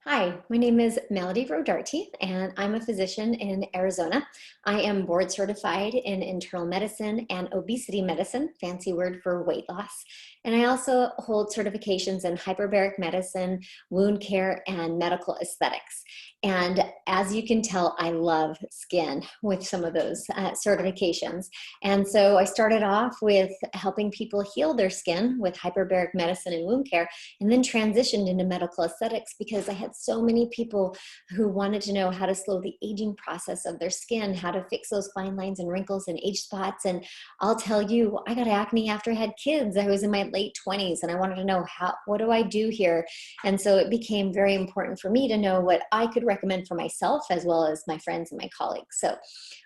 Hi, my name is Melody Rodarte, and I'm a physician in Arizona. I am board certified in internal medicine and obesity medicine, fancy word for weight loss. And I also hold certifications in hyperbaric medicine, wound care, and medical aesthetics. And as you can tell, I love skin with some of those certifications. And so I started off with helping people heal their skin with hyperbaric medicine and wound care, and then transitioned into medical aesthetics because I had so many people who wanted to know how to slow the aging process of their skin, how to fix those fine lines and wrinkles and age spots. And I'll tell you, I got acne after I had kids. I was in my late 20s and I wanted to know what do I do here? And so it became very important for me to know what I could recommend for myself as well as my friends and my colleagues. So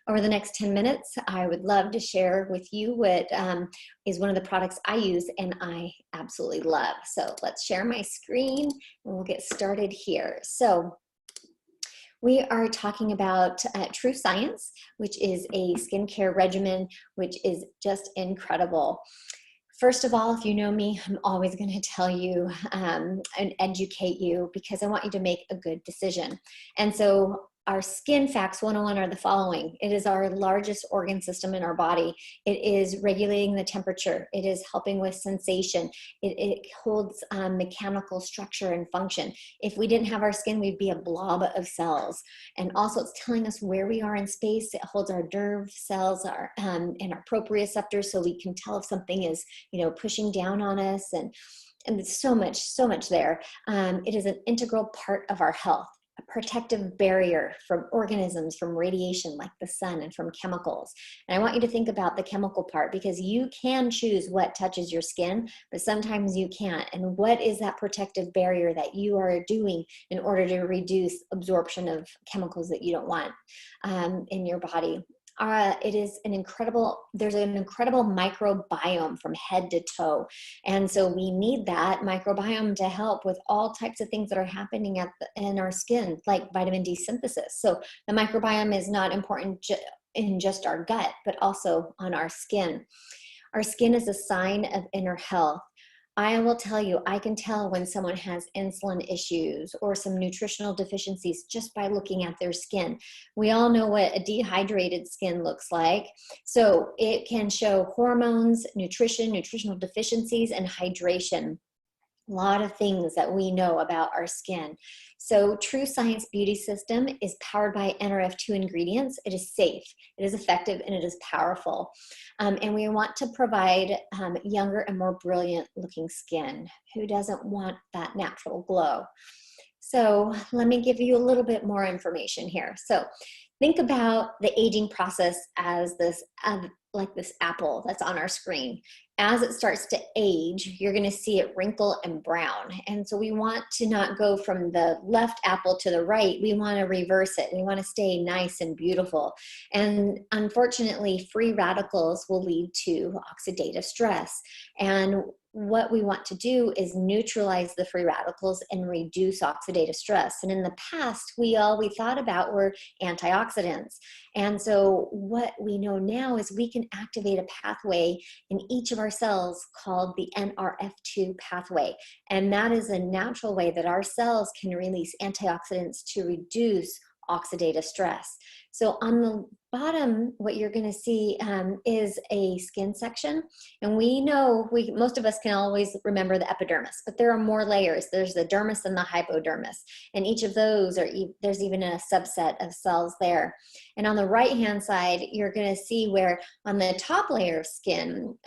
over the next 10 minutes, I would love to share with you what is one of the products I use and I absolutely love. So let's share my screen and we'll get started here. So we are talking about TrueScience, which is a skincare regimen, which is just incredible. First of all, if you know me, I'm always going to tell you and educate you because I want you to make a good decision. And so our skin facts 101 are the following. It is our largest organ system in our body. It is regulating the temperature. It is helping with sensation. It holds mechanical structure and function. If we didn't have our skin, we'd be a blob of cells. And also it's telling us where we are in space. It holds our nerve cells and our proprioceptors so we can tell if something is pushing down on us, and there's so much there. It is an integral part of our health, a protective barrier from organisms, from radiation like the sun, and from chemicals. And I want you to think about the chemical part because you can choose what touches your skin, but sometimes you can't. And what is that protective barrier that you are doing in order to reduce absorption of chemicals that you don't want in your body? There's an incredible microbiome from head to toe. And so we need that microbiome to help with all types of things that are happening in our skin, like vitamin D synthesis. So the microbiome is not important in just our gut, but also on our skin. Our skin is a sign of inner health. I will tell you, I can tell when someone has insulin issues or some nutritional deficiencies just by looking at their skin. We all know what a dehydrated skin looks like. So it can show hormones, nutritional deficiencies, and hydration. A lot of things that we know about our skin. So TrueScience Beauty System is powered by NRF2 ingredients. It is safe, it is effective, and it is powerful. And we want to provide younger and more brilliant looking skin. Who doesn't want that natural glow? So let me give you a little bit more information here. So think about the aging process as this, like this apple that's on our screen. As it starts to age, you're going to see it wrinkle and brown. And so we want to not go from the left apple to the right. We want to reverse it. We want to stay nice and beautiful. And unfortunately, free radicals will lead to oxidative stress. And what we want to do is neutralize the free radicals and reduce oxidative stress. And in the past, all we thought about were antioxidants. And so what we know now is we can activate a pathway in each of our cells called the NRF2 pathway. And that is a natural way that our cells can release antioxidants to reduce oxidative stress. So on the bottom, what you're going to see is a skin section. And we know, most of us can always remember the epidermis, but there are more layers. There's the dermis and the hypodermis. And each of those, there's even a subset of cells there. And on the right-hand side, you're going to see where on the top layer of skin,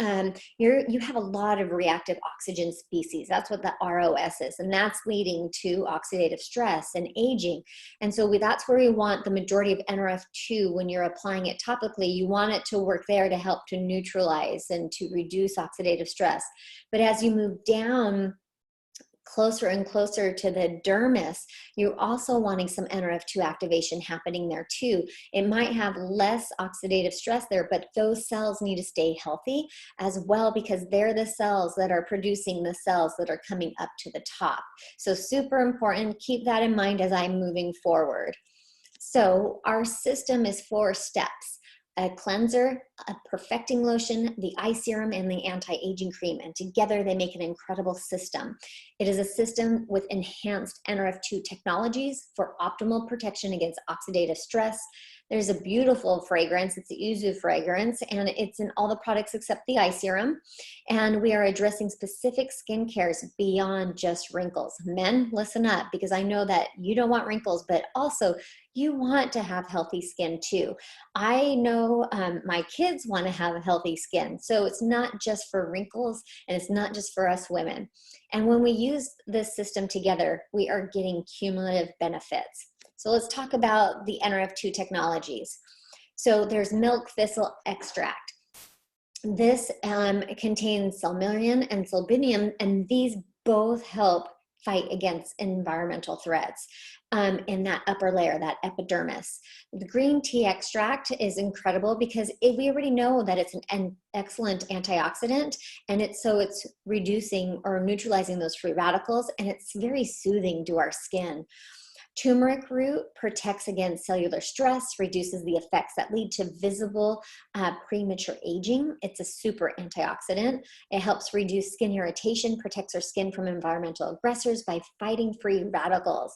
you have a lot of reactive oxygen species. That's what the ROS is. And that's leading to oxidative stress and aging. And so that's where we want the majority of NRF2 when you're applying it topically. You want it to work there to help to neutralize and to reduce oxidative stress. But as you move down closer and closer to the dermis, you're also wanting some NRF2 activation happening there too. It might have less oxidative stress there, but those cells need to stay healthy as well because they're the cells that are producing the cells that are coming up to the top. So super important. Keep that in mind as I'm moving forward. So our system is 4 steps: a cleanser, a perfecting lotion, the eye serum, and the anti-aging cream. And together they make an incredible system. It is a system with enhanced NRF2 technologies for optimal protection against oxidative stress. There's a beautiful fragrance. It's a yuzu fragrance, and it's in all the products except the eye serum. And we are addressing specific skin cares beyond just wrinkles. Men, listen up, because I know that you don't want wrinkles, but also you want to have healthy skin too. I know my kids want to have healthy skin. So it's not just for wrinkles, and it's not just for us women. And when we use this system together, we are getting cumulative benefits. So let's talk about the NRF2 technologies. So there's milk thistle extract. This contains salmillion and sulbinium, and these both help fight against environmental threats in that upper layer, that epidermis. The green tea extract is incredible because we already know that it's an excellent antioxidant, and it's reducing or neutralizing those free radicals, and it's very soothing to our skin. Turmeric root protects against cellular stress, reduces the effects that lead to visible premature aging. It's a super antioxidant. It helps reduce skin irritation, protects our skin from environmental aggressors by fighting free radicals.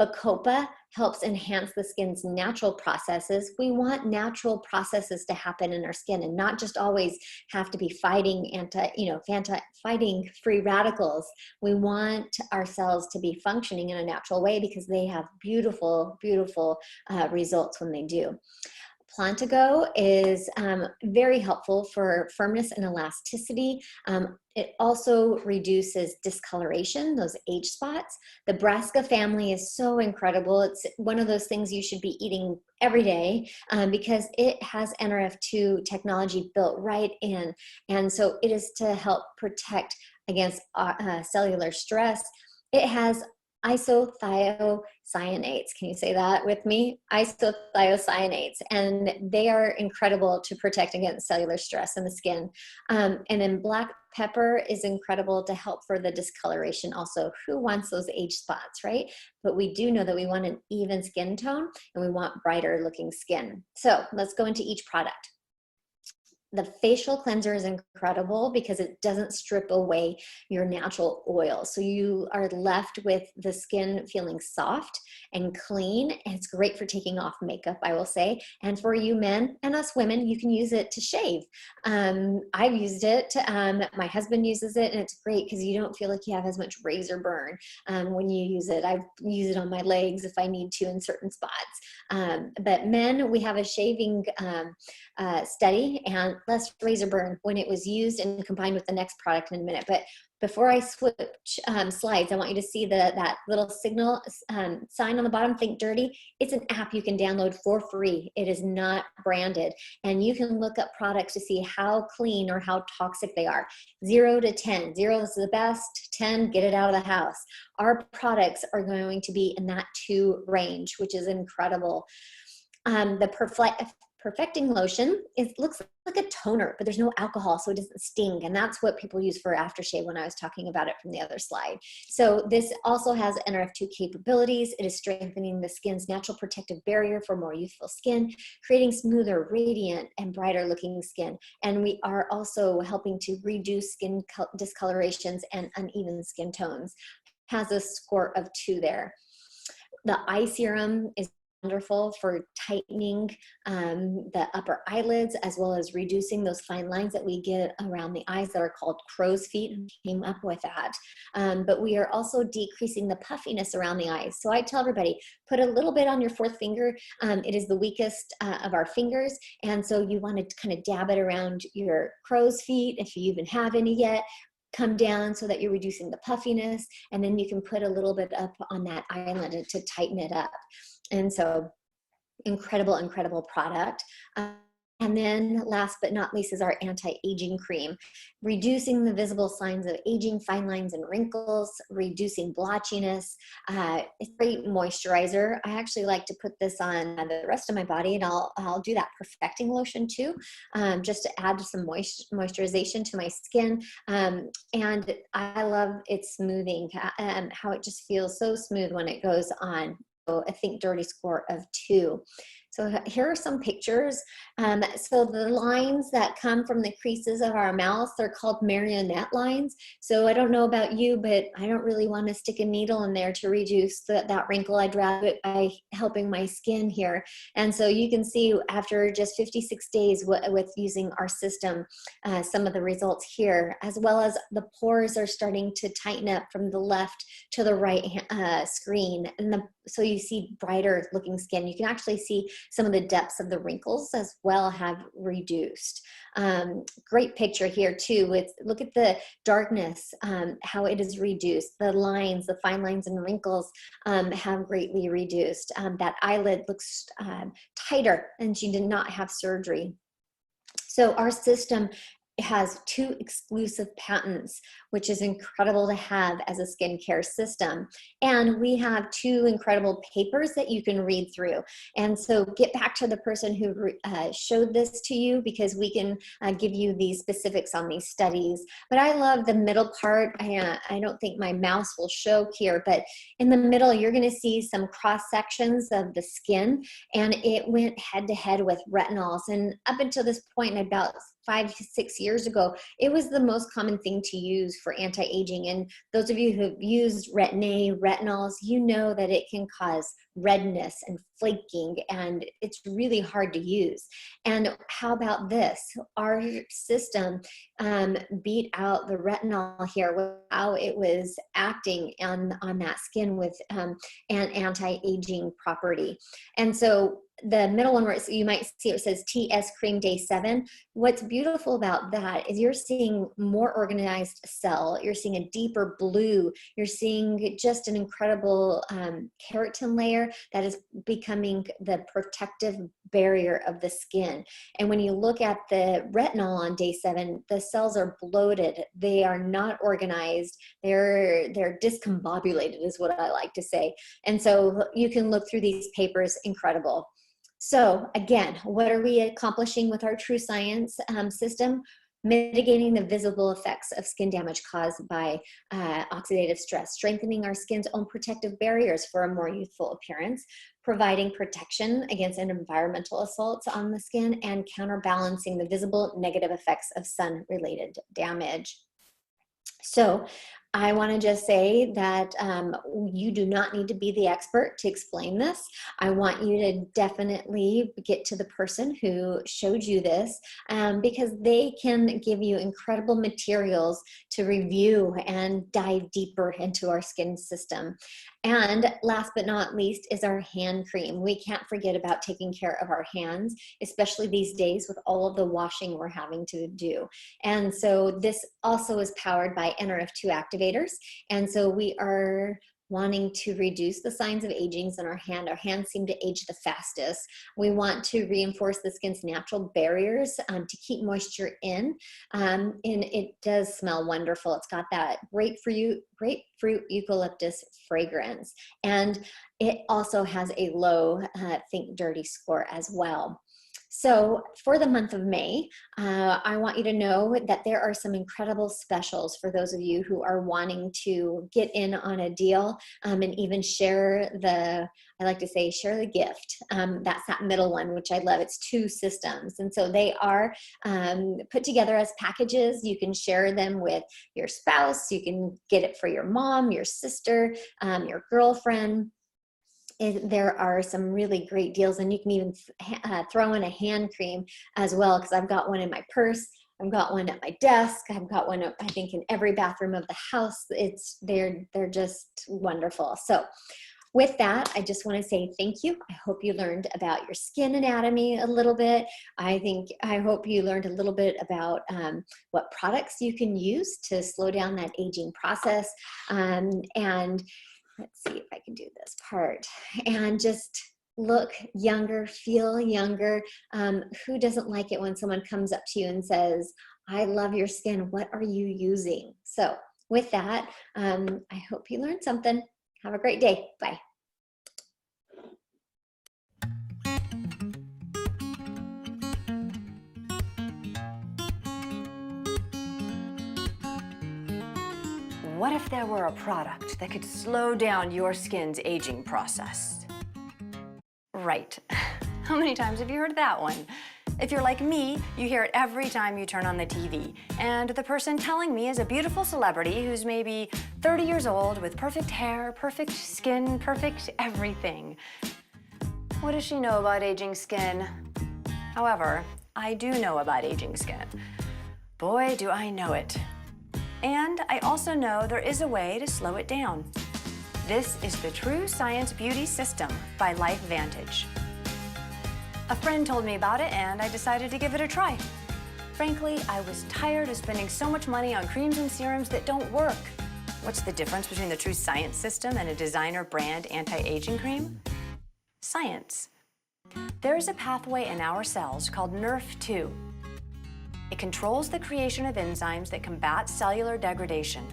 Bacopa helps enhance the skin's natural processes. We want natural processes to happen in our skin and not just always have to be fighting fighting free radicals. We want our cells to be functioning in a natural way because they have beautiful, beautiful results when they do. Plantago is very helpful for firmness and elasticity. It also reduces discoloration, those age spots. The Brassica family is so incredible. It's one of those things you should be eating every day because it has NRF2 technology built right in. And so it is to help protect against cellular stress. It has isothiocyanates. Can you say that with me? Isothiocyanates, and they are incredible to protect against cellular stress in the skin. And then black pepper is incredible to help for the discoloration also. Who wants those age spots, right? But we do know that we want an even skin tone and we want brighter looking skin. So let's go into each product. The facial cleanser is incredible because it doesn't strip away your natural oil. So you are left with the skin feeling soft and clean. And it's great for taking off makeup, I will say. And for you men and us women, you can use it to shave. I've used it. My husband uses it, and it's great because you don't feel like you have as much razor burn when you use it. I've used it on my legs if I need to in certain spots. But men, we have a shaving study and less razor burn when it was used and combined with the next product in a minute. But before I switch slides, I want you to see that little signal sign on the bottom, Think Dirty. It's an app you can download for free. It is not branded. And you can look up products to see how clean or how toxic they are. 0 to 10. 0 is the best. 10, get it out of the house. Our products are going to be in that 2 range, which is incredible. The perfecting lotion, it looks like a toner, but there's no alcohol, so it doesn't sting. And that's what people use for aftershave when I was talking about it from the other slide. So this also has NRF2 capabilities. It is strengthening the skin's natural protective barrier for more youthful skin, creating smoother, radiant, and brighter looking skin. And we are also helping to reduce skin discolorations and uneven skin tones. Has a score of 2 there. The eye serum is wonderful for tightening the upper eyelids, as well as reducing those fine lines that we get around the eyes that are called crow's feet. And came up with that. But we are also decreasing the puffiness around the eyes. So I tell everybody, put a little bit on your 4th finger. It is the weakest of our fingers. And so you want to kind of dab it around your crow's feet, if you even have any yet. Come down so that you're reducing the puffiness, and then you can put a little bit up on that eyelid to tighten it up. And so incredible, incredible product. And then last but not least is our anti-aging cream, reducing the visible signs of aging, fine lines and wrinkles, reducing blotchiness. It's a great moisturizer. I actually like to put this on the rest of my body, and I'll do that perfecting lotion too, just to add some moisturization to my skin. And I love its smoothing, how it just feels so smooth when it goes on. I think Dirty score of 2. So here are some pictures. So the lines that come from the creases of our mouth, they're called marionette lines. So I don't know about you, but I don't really want to stick a needle in there to reduce that wrinkle. I'd rather it by helping my skin here. And so you can see after just 56 days with using our system, some of the results here, as well as the pores are starting to tighten up from the left to the right screen. And so you see brighter looking skin. You can actually see some of the depths of the wrinkles as well have reduced. Great picture here too. Look at the darkness, how it is reduced. The lines, the fine lines and wrinkles have greatly reduced. That eyelid looks tighter, and she did not have surgery. So our system has 2 exclusive patents, which is incredible to have as a skincare system. And we have 2 incredible papers that you can read through. And so get back to the person who showed this to you, because we can give you the specifics on these studies. But I love the middle part. I don't think my mouse will show here, but in the middle, you're gonna see some cross sections of the skin, and it went head to head with retinols. And up until this point, about 5 to 6 years ago, it was the most common thing to use for anti-aging. And those of you who have used retinols, you know that it can cause redness and flaking, and it's really hard to use. And how about this? Our system beat out the retinol here with how it was acting on that skin with an anti-aging property. And so the middle one, where you might see it says TS Cream Day 7. What's beautiful about that is you're seeing more organized cell. You're seeing a deeper blue. You're seeing just an incredible keratin layer that is becoming the protective barrier of the skin. And when you look at the retinol on day 7, the cells are bloated. They are not organized. They're discombobulated is what I like to say. And so you can look through these papers, incredible. So again, what are we accomplishing with our TrueScience system? Mitigating the visible effects of skin damage caused by oxidative stress, strengthening our skin's own protective barriers for a more youthful appearance, providing protection against environmental assaults on the skin, and counterbalancing the visible negative effects of sun-related damage. So I want to just say that you do not need to be the expert to explain this. I want you to definitely get to the person who showed you this, because they can give you incredible materials to review and dive deeper into our skin system. And last but not least is our hand cream. We can't forget about taking care of our hands, especially these days with all of the washing we're having to do. And so this also is powered by NRF2 activators. And so we are wanting to reduce the signs of aging in our hand. Our hands seem to age the fastest. We want to reinforce the skin's natural barriers to keep moisture in. And it does smell wonderful. It's got that grapefruit eucalyptus fragrance. And it also has a low Think Dirty score as well. So for the month of May, I want you to know that there are some incredible specials for those of you who are wanting to get in on a deal and even share I like to say, share the gift. That's that middle one, which I love. It's 2 systems. And so they are put together as packages. You can share them with your spouse. You can get it for your mom, your sister, your girlfriend. There are some really great deals, and you can even throw in a hand cream as well, because I've got one in my purse, I've got one at my desk, I've got one, I think, in every bathroom of the house. They're just wonderful. So with that, I just want to say thank you. I hope you learned about your skin anatomy a little bit. I hope you learned a little bit about what products you can use to slow down that aging process. And let's see if I can do this part. And just look younger, feel younger. Who doesn't like it when someone comes up to you and says, I love your skin, what are you using? So with that, I hope you learned something. Have a great day. Bye. What if there were a product that could slow down your skin's aging process? Right. How many times have you heard that one? If you're like me, you hear it every time you turn on the TV. And the person telling me is a beautiful celebrity who's maybe 30 years old with perfect hair, perfect skin, perfect everything. What does she know about aging skin? However, I do know about aging skin. Boy, do I know it. And I also know there is a way to slow it down. This is the TrueScience Beauty System by LifeVantage. A friend told me about it and I decided to give it a try. Frankly, I was tired of spending so much money on creams and serums that don't work. What's the difference between the TrueScience system and a designer brand anti-aging cream? Science. There is a pathway in our cells called NRF2. It controls the creation of enzymes that combat cellular degradation.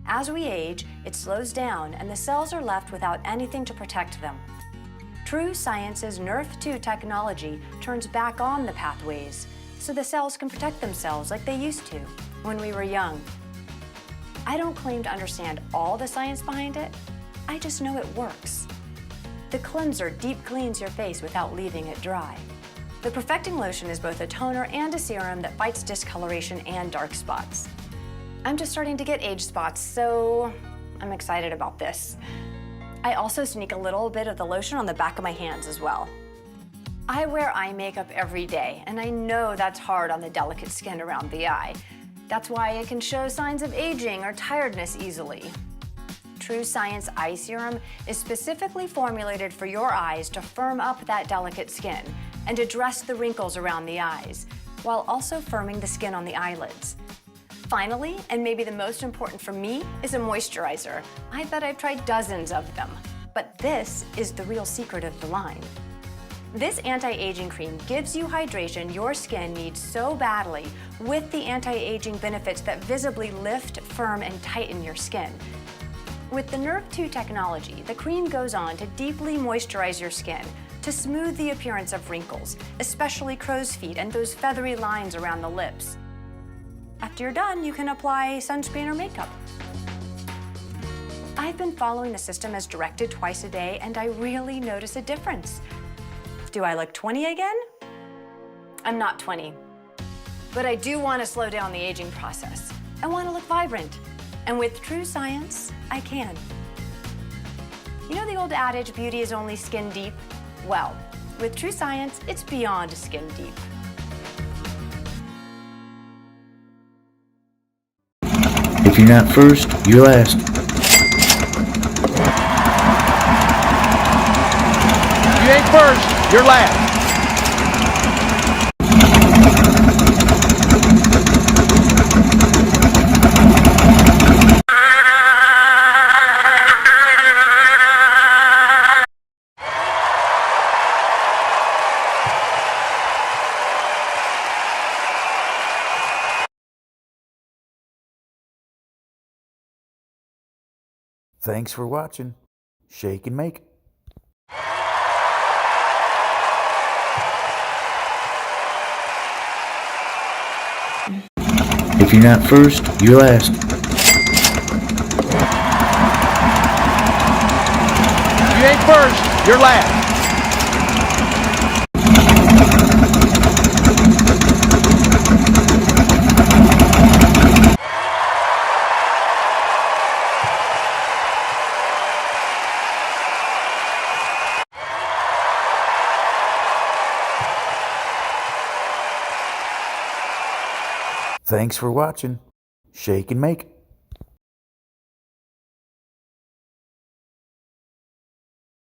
As we age, it slows down and the cells are left without anything to protect them. TrueScience's NRF2 technology turns back on the pathways so the cells can protect themselves like they used to when we were young. I don't claim to understand all the science behind it, I just know it works. The cleanser deep cleans your face without leaving it dry. The perfecting lotion is both a toner and a serum that fights discoloration and dark spots. I'm just starting to get age spots, so I'm excited about this. I also sneak a little bit of the lotion on the back of my hands as well. I wear eye makeup every day, and I know that's hard on the delicate skin around the eye. That's why it can show signs of aging or tiredness easily. TrueScience Eye Serum is specifically formulated for your eyes to firm up that delicate skin and address the wrinkles around the eyes, while also firming the skin on the eyelids. Finally, and maybe the most important for me, is a moisturizer. I bet I've tried dozens of them, but this is the real secret of the line. This anti-aging cream gives you hydration your skin needs so badly with the anti-aging benefits that visibly lift, firm, and tighten your skin. With the NRF2 technology, the cream goes on to deeply moisturize your skin to smooth the appearance of wrinkles, especially crow's feet and those feathery lines around the lips. After you're done, you can apply sunscreen or makeup. I've been following the system as directed twice a day, and I really notice a difference. Do I look 20 again? I'm not 20, but I do want to slow down the aging process. I want to look vibrant, and with TrueScience, I can. You know the old adage, beauty is only skin deep? Well, with TrueScience, it's beyond skin deep. If you're not first, you're last. If you ain't first, you're last. Thanks for watching. Shake and make. If you're not first, you're last. If you ain't first, you're last. Thanks for watching. Shake and make.